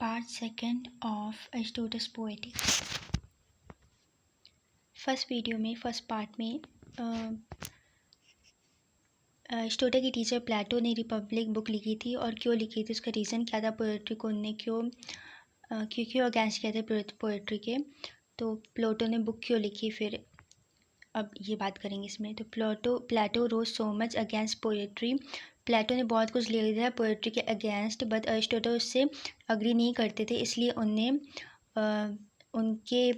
Part second of Aristotle's Poetics। First part में Aristotle की teacher प्लेटो ने रिपब्लिक बुक लिखी थी और क्यों लिखी थी, उसका रीज़न क्या था, पोएट्री को उनने क्यों अगेंस्ट किया था पोएट्री के, तो प्लेटो ने बुक क्यों लिखी, फिर अब ये बात करेंगे इसमें। तो Plato rose so much against poetry. Plato ने बहुत कुछ लिख दिया पोएट्री के अगेंस्ट, बट अरिस्टोटल उससे अग्री नहीं करते थे, इसलिए उनने उनके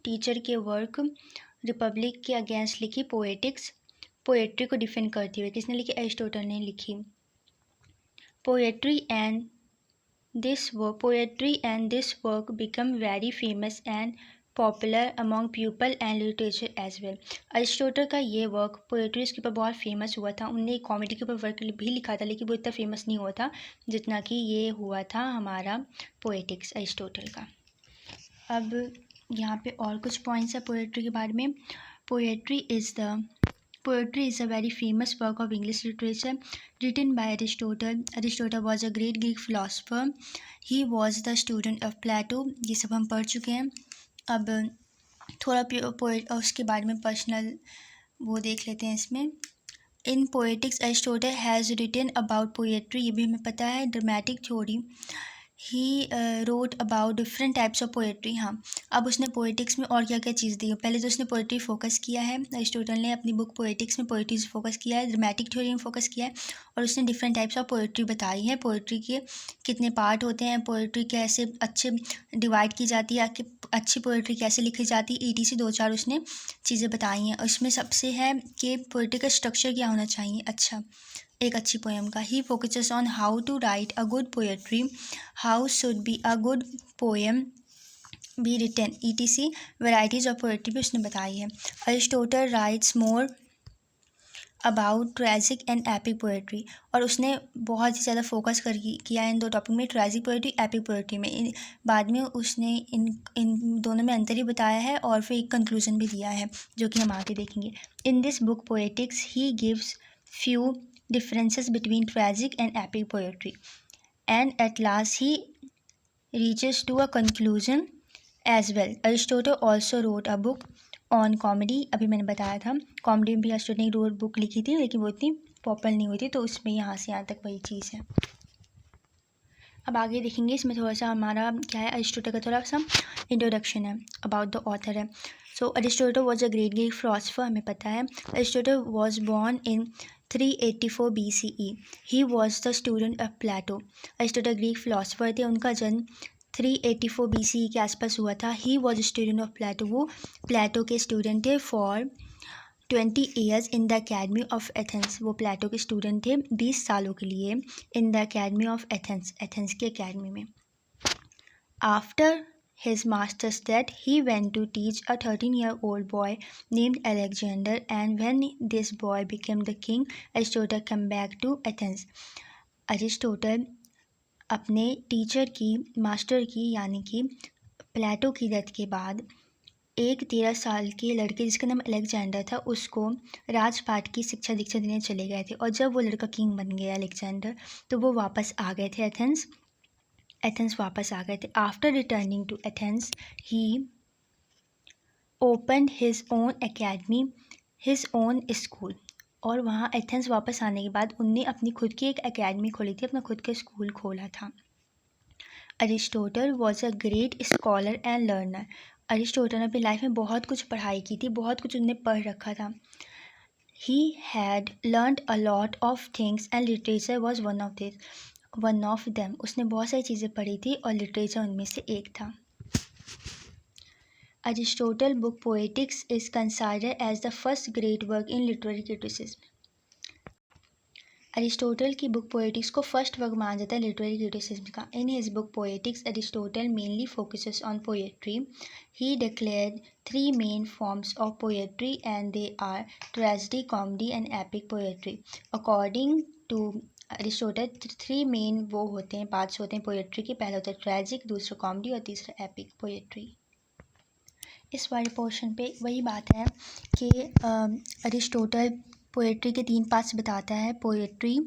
टीचर के वर्क रिपब्लिक के अगेंस्ट लिखी पोएटिक्स, पोएट्री को डिफेंड करती हुए। किसने लिखी? अरिस्टोटल ने लिखी। Poetry and this work become very famous and popular among people and literature as well. Aristotle का ये वर्क पोएट्री के ऊपर बहुत फेमस हुआ था। उनने कॉमेडी के ऊपर वर्क भी लिखा था, लेकिन वो इतना फेमस नहीं हुआ था जितना कि ये हुआ था हमारा पोएटिक्स अरिस्टोटल का। अब यहाँ पे और कुछ पॉइंट्स है पोएट्री के बारे में। Poetry is a very famous work of English literature written by Aristotle. Aristotle was a great Greek philosopher. He was the student of Plato. ये सब हम पढ़ चुके हैं। अब थोड़ा उसके बारे में पर्सनल वो देख लेते हैं इसमें। In poetics Aristotle has written about poetry, ये भी हमें पता है। Dramatic theory, he wrote about different types of poetry. हाँ, अब उसने पोएटिक्स में और क्या क्या चीज़ दी है। पहले तो उसने पोएट्री फोकस किया है, अरिस्टोटल ने अपनी बुक पोएटिक्स में पोएट्री से फोकस किया है, ड्रामेटिक थ्योरी में फोकस किया है, और उसने डिफरेंट टाइप्स ऑफ पोएट्री बताई है। पोएट्री के कितने पार्ट होते हैं, पोएट्री कैसे अच्छे डिवाइड की जाती है, अच्छी पोएट्री कैसे लिखी जाती है, ETC 2-4 उसने चीज़ें बताई हैं। उसमें सबसे है कि पोएट्री का स्ट्रक्चर क्या होना चाहिए, अच्छा एक अच्छी पोएम का। He focuses on how to write a good poetry, how should be a good poem be written, ETC varieties of poetry भी उसने बताई है। Aristotle writes more about tragic and epic poetry, और उसने बहुत ही ज़्यादा फोकस किया है इन दो टॉपिक में, ट्रेजिक पोएट्री, एपिक पोएट्री में। बाद में उसने इन दोनों में अंतर ही बताया है और फिर एक कंक्लूजन भी दिया है जो कि हम आगे देखेंगे। In this book poetics he gives few differences between tragic and epic poetry, and at last he reaches to a conclusion as well. Aristotle also wrote a book on comedy. अभी मैंने बताया था कॉमेडी में भी Aristotle ने book लिखी थी, लेकिन वो इतनी पॉपुलर नहीं हुई थी, तो उसमें यहाँ से यहाँ तक वही चीज़ है। अब आगे देखेंगे, इसमें थोड़ा सा हमारा क्या है, अरिस्टोटल का थोड़ा सा इंट्रोडक्शन है, अबाउट द ऑथर है। So Aristotle was a great Greek philosopher, हमें पता है। Aristotle was born in 384 BCE. He was the student of Plato. Aristotle Greek philosopher थे, उनका जन्म 384 BCE के आसपास हुआ था। He was student of Plato, वो प्लेटो के स्टूडेंट थे। For 20 years in the academy of Athens, वो प्लेटो के स्टूडेंट थे 20 सालों के लिए in the academy of Athens, Athens की अकेडमी में। After his master's death, he went to teach a 13-year-old boy named Alexander, and when this boy became the king, Aristotle came back to Athens. Aristotle अपने teacher की, master की, यानी कि प्लेटो की death के बाद एक 13 साल के लड़के जिसका नाम अलेक्जेंडर था, उसको राजपाट की शिक्षा दीक्षा देने चले गए थे। और जब वो लड़का किंग बन गया अलेक्जेंडर, तो वो वापस आ गए थे एथेंस वापस आ गए थे। After returning to Athens, he opened his own academy, his own school, और वहाँ एथेंस वापस आने के बाद उनने अपनी खुद की एक अकेडमी खोली थी, अपना खुद का स्कूल खोला था। Aristotle was a great scholar and learner. Aristotle ने अपनी लाइफ में बहुत कुछ पढ़ाई की थी, बहुत कुछ उनने पढ़ रखा था। He had learned a lot of things and literature was one of them. उसने बहुत सारी चीज़ें पढ़ी थी और लिटरेचर उनमें से एक था। Aristotle book Poetics is considered as the first great work in literary criticism. Aristotle की बुक पोएटिक्स को फर्स्ट वर्क माना जाता है लिटरेरी क्रिटिसिज्म का। In his book Poetics Aristotle mainly focuses on poetry. He declared 3 main forms of poetry and they are tragedy, comedy and epic poetry. According to Aristotle 3 main वो होते हैं, parts होते हैं poetry के। पहला होता है ट्रेजिक, दूसरा कॉमेडी और तीसरा एपिक पोएट्री। इस वाले पोर्शन पे वही बात है कि अरिस्टोटल पोएट्री के 3 पार्ट्स बताता है, पोएट्री,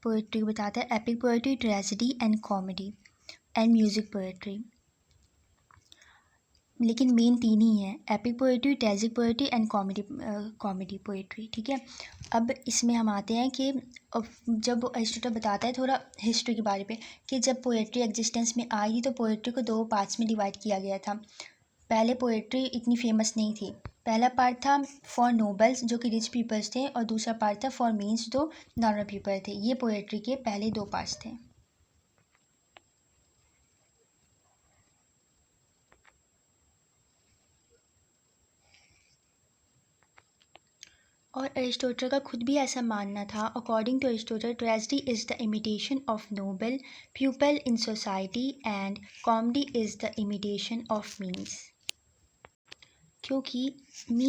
पोएट्री बताता है, epic poetry, tragedy and comedy and music poetry. लेकिन मेन तीन ही हैं, epic poetry, tragic poetry and comedy poetry, ठीक है। अब इसमें हम आते हैं कि जब अरिस्टोटल बताता है थोड़ा हिस्ट्री के बारे में कि जब पोएट्री एग्जिस्टेंस में आई थी तो पोएट्री को दो पार्ट्स में डिवाइड किया गया था। पहले पोएट्री इतनी फेमस नहीं थी। पहला पार्ट था फॉर नोबल्स जो कि रिच पीपल्स थे, और दूसरा पार्ट था फॉर मीन्स जो नॉर्मल पीपल थे। ये पोएट्री के पहले दो पार्ट्स थे। और अरिस्टोटल का खुद भी ऐसा मानना था। According to Aristotle, tragedy is the imitation of noble people in society and comedy is the imitation of means. क्योंकि मीन